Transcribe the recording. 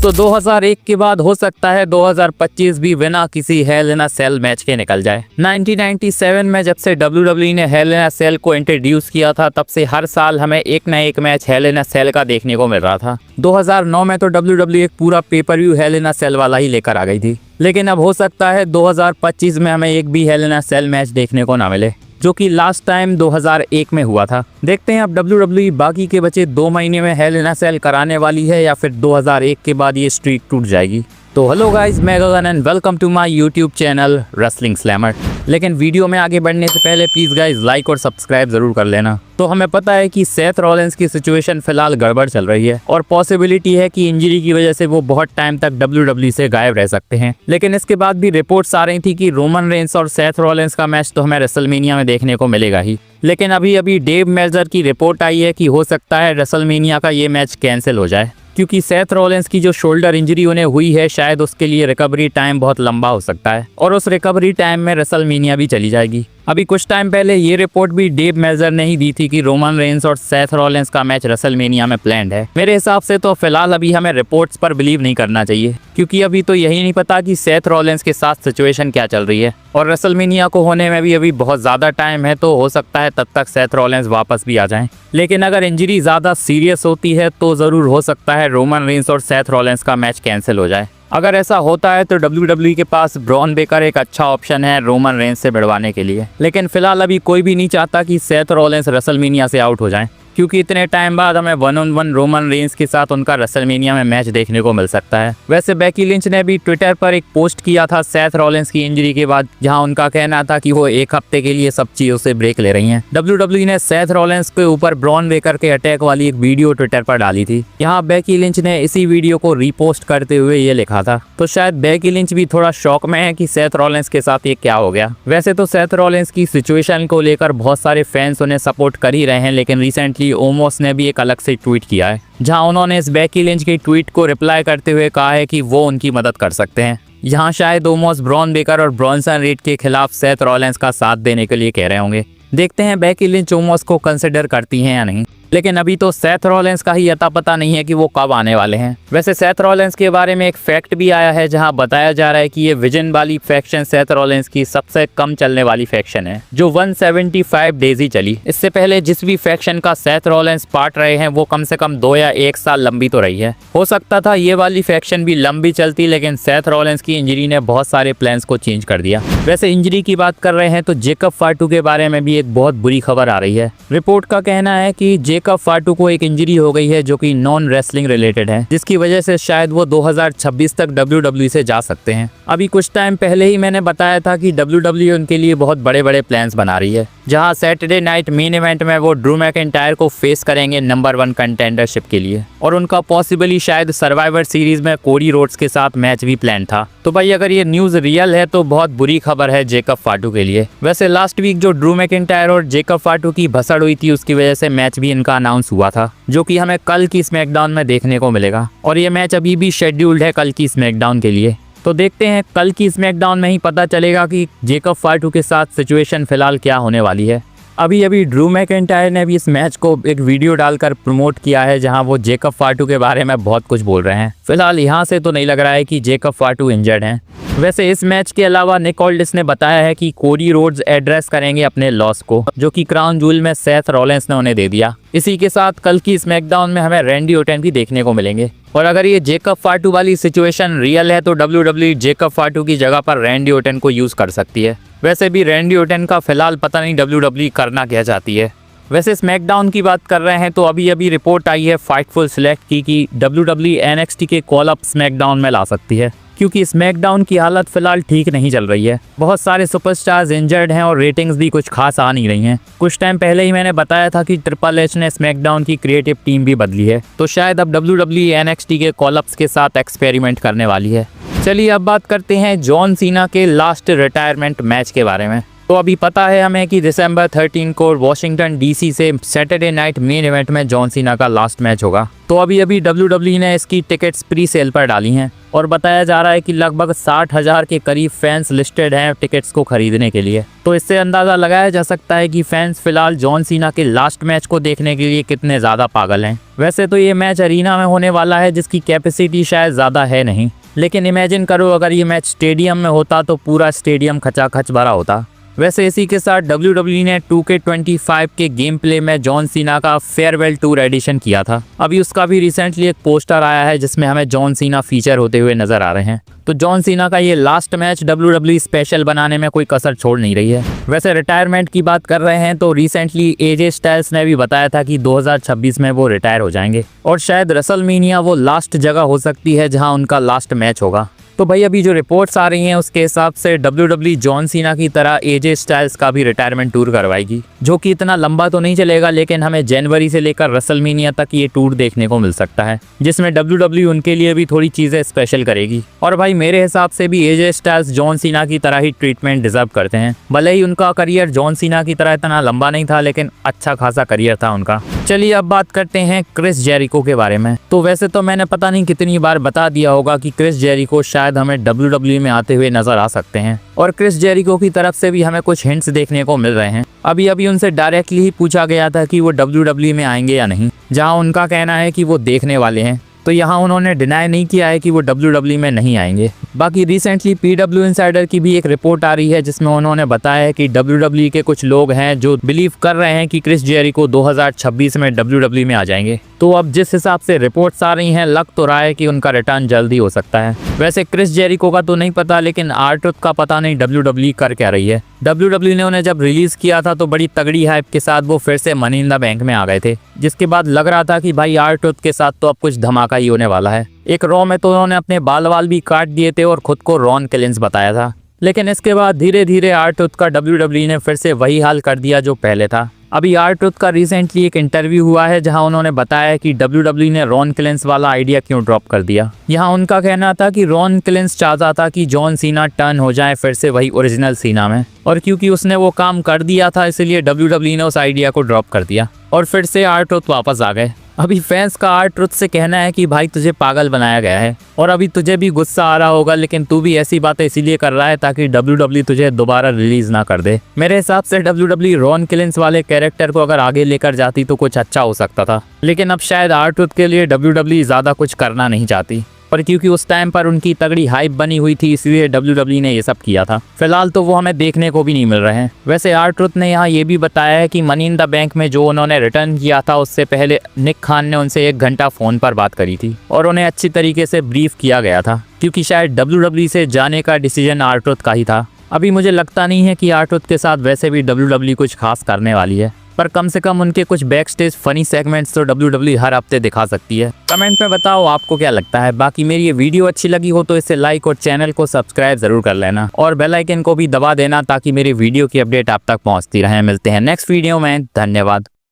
दोस्तों 2001 के बाद हो सकता है 2025 भी बिना किसी हेल इन अ सेल मैच के निकल जाए। 1997 में जब से WWE ने हेल इन अ सेल को इंट्रोड्यूस किया था तब से हर साल हमें एक न एक मैच हेल इन अ सेल का देखने को मिल रहा था। 2009 में तो WWE एक पूरा पेपर व्यू हेल इन अ सेल वाला ही लेकर आ गई थी, लेकिन अब हो सकता है 2025 में हमें एक भी हेल इन अ सेल मैच देखने को ना मिले, जो कि लास्ट टाइम 2001 में हुआ था। देखते हैं अब WWE बाकी के बचे 2 महीने में हेल इन अ सेल कराने वाली है या फिर 2001 के बाद ये स्ट्रीक टूट जाएगी। तो हेलो गाइस, मैं Gagan and welcome to my YouTube channel wrestling slammer. लेकिन वीडियो में आगे बढ़ने से पहले प्लीज़ गाइस लाइक और सब्सक्राइब ज़रूर कर लेना। तो हमें पता है कि सेथ रॉलिंस की सिचुएशन फिलहाल गड़बड़ चल रही है और पॉसिबिलिटी है कि इंजरी की वजह से वो बहुत टाइम तक WWE से गायब रह सकते हैं। लेकिन इसके बाद भी रिपोर्ट्स आ रही थी कि रोमन रेंस और सेथ रॉलिंस का मैच तो हमें रेसलमेनिया में देखने को मिलेगा ही। लेकिन अभी डेव मेल्जर की रिपोर्ट आई है कि हो सकता है रेसलमेनिया का ये मैच कैंसिल हो जाए, क्योंकि सेथ रॉलिंस की जो शोल्डर इंजरी उन्हें हुई है शायद उसके लिए रिकवरी टाइम बहुत लंबा हो सकता है और उस रिकवरी टाइम में रेसलमेनिया भी चली जाएगी। अभी कुछ टाइम पहले ये रिपोर्ट भी डेव मेल्जर ने ही दी थी कि रोमन रेंस और सेथ रॉलिंस का मैच रेसलमेनिया में प्लान्ड है। मेरे हिसाब से तो फिलहाल अभी हमें रिपोर्ट्स पर बिलीव नहीं करना चाहिए, क्योंकि अभी तो यही नहीं पता कि सेथ रॉलिंस के साथ सिचुएशन क्या चल रही है और रेसलमेनिया को होने में भी अभी बहुत ज़्यादा टाइम है, तो हो सकता है तब तक सेथ रॉलिंस वापस भी आ जाएं। लेकिन अगर इंजरी ज़्यादा सीरियस होती है तो ज़रूर हो सकता है रोमन रेंस और सेथ रॉलिंस का मैच कैंसिल हो जाए। अगर ऐसा होता है तो WWE के पास ब्रॉन बेकर एक अच्छा ऑप्शन है रोमन रेंस से भिड़वाने के लिए। लेकिन फिलहाल अभी कोई भी नहीं चाहता कि सेथ रॉलिंस रेसलमेनिया से आउट हो जाएं, क्योंकि इतने टाइम बाद हमें 1-on-1 रोमन रेंस के साथ उनका रेसलमेनिया में मैच देखने को मिल सकता है। वैसे बेकी लिंच ने भी ट्विटर पर एक पोस्ट किया था सेथ रॉलिंस की इंजरी के बाद, जहां उनका कहना था कि वो एक हफ्ते के लिए सब चीजों से ब्रेक ले रही हैं। WWE ने सेथ रॉलिंस के ऊपर ब्रॉन बेकर के अटैक वाली एक वीडियो ट्विटर पर डाली थी। यहाँ बेकी लिंच ने इसी वीडियो को रीपोस्ट करते हुए ये लिखा था, तो शायद बेकी लिंच भी थोड़ा शॉक में है कि सेथ रॉलिंस के साथ ये क्या हो गया। वैसे तो सेथ रॉलिंस की सिचुएशन को लेकर बहुत सारे फैंस उन्हें सपोर्ट कर ही रहे हैं, लेकिन रिसेंटली ओमोस ने भी एक अलग से ट्वीट किया है, जहां उन्होंने इस बेकी लिंच की ट्वीट को रिप्लाई करते हुए कहा है कि वो उनकी मदद कर सकते हैं। यहाँ शायद ओमोस ब्रॉन बेकर और ब्रॉन्सन रीड के खिलाफ सेथ रॉलिंस का साथ देने के लिए कह रहे होंगे। देखते हैं बेकी लिंच ओमोस को कंसिडर करती हैं या नहीं। लेकिन अभी तो सेथ रॉलिंस का ही अता पता नहीं है कि वो कब आने वाले हैं। वैसे सेथ रॉलिंस के बारे में एक फैक्ट भी आया है, जहां बताया जा रहा है कि ये विजन वाली फैक्शन सेथ रॉलिंस की सबसे कम चलने वाली फैक्शन है, जो 175 डेज ही चली। इससे पहले जिस भी फैक्शन का सेथ रॉलिंस पार्ट रहे हैं वो कम से कम 2 या 1 साल लंबी तो रही है। हो सकता था ये वाली फैक्शन भी लंबी चलती, लेकिन सेथ रॉलिंस की इंजरी ने बहुत सारे प्लान्स को चेंज कर दिया। वैसे इंजरी की बात कर रहे हैं तो जेकब फाटू के बारे में भी एक बहुत बुरी खबर आ रही है। रिपोर्ट का कहना है कि जेकब फाटू को एक इंजरी हो गई है जो कि नॉन रेसलिंग रिलेटेड है, जिसकी वजह से शायद वो 2026 तक WWE से जा सकते हैं। अभी कुछ टाइम पहले ही मैंने बताया था कि WWE उनके लिए बहुत बड़े बड़े प्लान्स बना रही है, जहां सैटरडे नाइट मेन इवेंट में वो ड्रू मैकिंटायर को फेस करेंगे नंबर 1 कंटेंडरशिप के लिए, और उनका पॉसिबली शायद सर्वाइवर सीरीज में कोडी रोड्स के साथ मैच भी प्लान था। तो भाई अगर ये न्यूज़ रियल है तो बहुत बुरी खबर है जेकब फाटू के लिए। वैसे लास्ट वीक जो ड्रू मैकिंटायर और जेकब फाटू की भसड़ हुई थी उसकी वजह से मैच भी इनका अनाउंस हुआ था, जो कि हमें कल की स्मैकडाउन में देखने को मिलेगा, और ये मैच अभी भी शेड्यूल्ड है कल की स्मैकडाउन के लिए। तो देखते हैं कल की स्मैकडाउन में ही पता चलेगा कि जेकब फाटू के साथ सिचुएशन फिलहाल क्या होने वाली है। अभी ड्रू मैकिंटायर ने भी इस मैच को एक वीडियो डालकर प्रमोट किया है, जहां वो जेकब फाटू के बारे में बहुत कुछ बोल रहे हैं। फिलहाल यहाँ से तो नहीं लग रहा है कि जेकब फाटू इंजर्ड हैं। वैसे इस मैच के अलावा निक ऑल्डिस ने बताया है कि कोडी रोड्स एड्रेस करेंगे अपने लॉस को, जो कि क्राउन जूल में सेथ रॉलिंस ने उन्हें दे दिया। इसी के साथ कल की स्मैकडाउन में हमें रैंडी ओर्टन भी देखने को मिलेंगे, और अगर ये जेकब फाटू वाली सिचुएशन रियल है तो WWE जेकब फाटू की जगह पर रैंडी ओर्टन को यूज कर सकती है। वैसे भी रैंडी ओर्टन का फिलहाल पता नहीं WWE करना क्या चाहती है। वैसे स्मैकडाउन की बात कर रहे हैं तो अभी रिपोर्ट आई है फाइटफुल सेलेक्ट की कि WWE NXT के कॉल अप स्मैकडाउन में ला सकती है, क्योंकि स्मैकडाउन की हालत फिलहाल ठीक नहीं चल रही है। बहुत सारे सुपरस्टार्स इंजर्ड हैं और रेटिंग्स भी कुछ खास आ नहीं रही हैं। कुछ टाइम पहले ही मैंने बताया था कि ट्रिपल एच ने स्मैकडाउन की क्रिएटिव टीम भी बदली है, तो शायद अब WWE NXT के कॉल अप्स के साथ एक्सपेरिमेंट करने वाली है। चलिए अब बात करते हैं जॉन सीना के लास्ट रिटायरमेंट मैच के बारे में। तो अभी पता है हमें कि दिसंबर 13 को वॉशिंगटन डीसी से सैटरडे नाइट मेन इवेंट में जॉन सीना का लास्ट मैच होगा। तो अभी WWE ने इसकी टिकट्स प्री सेल पर डाली हैं और बताया जा रहा है कि लगभग 60,000 के करीब फैंस लिस्टेड हैं टिकट्स को खरीदने के लिए। तो इससे अंदाज़ा लगाया जा सकता है कि फैंस फिलहाल जॉन सीना के लास्ट मैच को देखने के लिए कितने ज़्यादा पागल हैं। वैसे तो ये मैच अरीना में होने वाला है जिसकी कैपेसिटी शायद ज़्यादा है नहीं, लेकिन इमेजिन करो अगर ये मैच स्टेडियम में होता तो पूरा स्टेडियम खचाखच भरा होता। वैसे इसी के साथ WWE ने 2K25 के गेम प्ले में जॉन सीना का फेयरवेल टूर एडिशन किया था। अभी उसका भी रिसेंटली एक पोस्टर आया है जिसमें हमें जॉन सीना फीचर होते हुए नजर आ रहे हैं। तो जॉन सीना का ये लास्ट मैच WWE स्पेशल बनाने में कोई कसर छोड़ नहीं रही है। वैसे रिटायरमेंट की बात कर रहे हैं तो रिसेंटली AJ स्टाइल्स ने भी बताया था कि 2026 में वो रिटायर हो जाएंगे और शायद रेसलमेनिया वो लास्ट जगह हो सकती है जहां उनका लास्ट मैच होगा। तो भाई अभी जो रिपोर्ट्स आ रही हैं उसके हिसाब से WWE जॉन सीना की तरह AJ स्टाइल्स का भी रिटायरमेंट टूर करवाएगी, जो कि इतना लंबा तो नहीं चलेगा लेकिन हमें जनवरी से लेकर रेसलमेनिया तक ये टूर देखने को मिल सकता है, जिसमें WWE उनके लिए भी थोड़ी चीज़ें स्पेशल करेगी। और भाई मेरे हिसाब से भी AJ स्टाइल्स जॉन सीना की तरह ही ट्रीटमेंट डिजर्व करते हैं। भले ही उनका करियर जॉन सीना की तरह इतना लंबा नहीं था लेकिन अच्छा खासा करियर था उनका। चलिए अब बात करते हैं क्रिस जेरिको के बारे में। तो वैसे तो मैंने पता नहीं कितनी बार बता दिया होगा कि क्रिस जेरिको शायद हमें WWE में आते हुए नजर आ सकते हैं और क्रिस जेरिको की तरफ से भी हमें कुछ हिंट्स देखने को मिल रहे हैं। अभी उनसे डायरेक्टली ही पूछा गया था कि वो WWE में आएंगे या नहीं, जहां उनका कहना है कि वो देखने वाले हैं। तो यहाँ उन्होंने डिनाई नहीं किया है कि वो WWE में नहीं आएंगे। बाकी रिसेंटली PW इनसाइडर की भी एक रिपोर्ट आ रही है जिसमें उन्होंने बताया है कि WWE के कुछ लोग हैं जो बिलीव कर रहे हैं कि क्रिस जेरिको 2026 में WWE में आ जाएंगे। तो अब जिस हिसाब से रिपोर्ट्स आ रही हैं लग तो रहा है कि उनका रिटर्न जल्दी हो सकता है। वैसे क्रिस जेरिको का तो नहीं पता लेकिन R-Truth का पता नहीं WWE कर क्या रही है। WWE ने उन्हें जब रिलीज किया था तो बड़ी तगड़ी हाइप के साथ वो फिर से मनी इन द बैंक में आ गए थे, जिसके बाद लग रहा था कि भाई R-Truth के साथ तो अब कुछ धमाका ही होने वाला है। एक रॉ में तो उन्होंने अपने बाल भी काट दिए थे और खुद को रॉन किलिंस बताया था, लेकिन इसके बाद धीरे धीरे R-Truth का WWE ने फिर से वही हाल कर दिया जो पहले था। अभी R-Truth का रिसेंटली एक इंटरव्यू हुआ है जहां उन्होंने बताया कि WWE ने रॉन किलिंस वाला आइडिया क्यों ड्रॉप कर दिया। यहां उनका कहना था कि रॉन किलिंस चाहता था कि जॉन सीना टर्न हो जाए फिर से वही ओरिजिनल सीना में, और क्योंकि उसने वो काम कर दिया था इसलिए WWE ने उस आइडिया को ड्रॉप कर दिया और फिर से R-Truth वापस आ गए। अभी फैंस का R-Truth से कहना है कि भाई तुझे पागल बनाया गया है और अभी तुझे भी गुस्सा आ रहा होगा, लेकिन तू भी ऐसी बातें इसीलिए कर रहा है ताकि WWE तुझे दोबारा रिलीज ना कर दे। मेरे हिसाब से WWE रॉन किलिंस वाले कैरेक्टर को अगर आगे लेकर जाती तो कुछ अच्छा हो सकता था, लेकिन अब शायद R-Truth के लिए WWE ज़्यादा कुछ करना नहीं चाहती, पर क्योंकि उस टाइम पर उनकी तगड़ी हाइप बनी हुई थी इसलिए WWE ने ये सब किया था। फिलहाल तो वो हमें देखने को भी नहीं मिल रहे हैं। वैसे R-Truth ने यहाँ ये भी बताया है कि मनी इन द बैंक में जो उन्होंने रिटर्न किया था उससे पहले निक खान ने उनसे 1 घंटा फ़ोन पर बात करी थी और उन्हें अच्छी तरीके से ब्रीफ किया गया था, क्योंकि शायद WWE से जाने का डिसीजन R-Truth का ही था। अभी मुझे लगता नहीं है कि R-Truth के साथ वैसे भी WWE कुछ खास करने वाली है, पर कम से कम उनके कुछ बैक स्टेज फनी सेगमेंट्स तो WWE हर हफ्ते दिखा सकती है। कमेंट में बताओ आपको क्या लगता है। बाकी मेरी ये वीडियो अच्छी लगी हो तो इसे लाइक और चैनल को सब्सक्राइब जरूर कर लेना और बेल आइकन को भी दबा देना ताकि मेरी वीडियो की अपडेट आप तक पहुंचती रहे। मिलते हैं नेक्स्ट वीडियो में। धन्यवाद।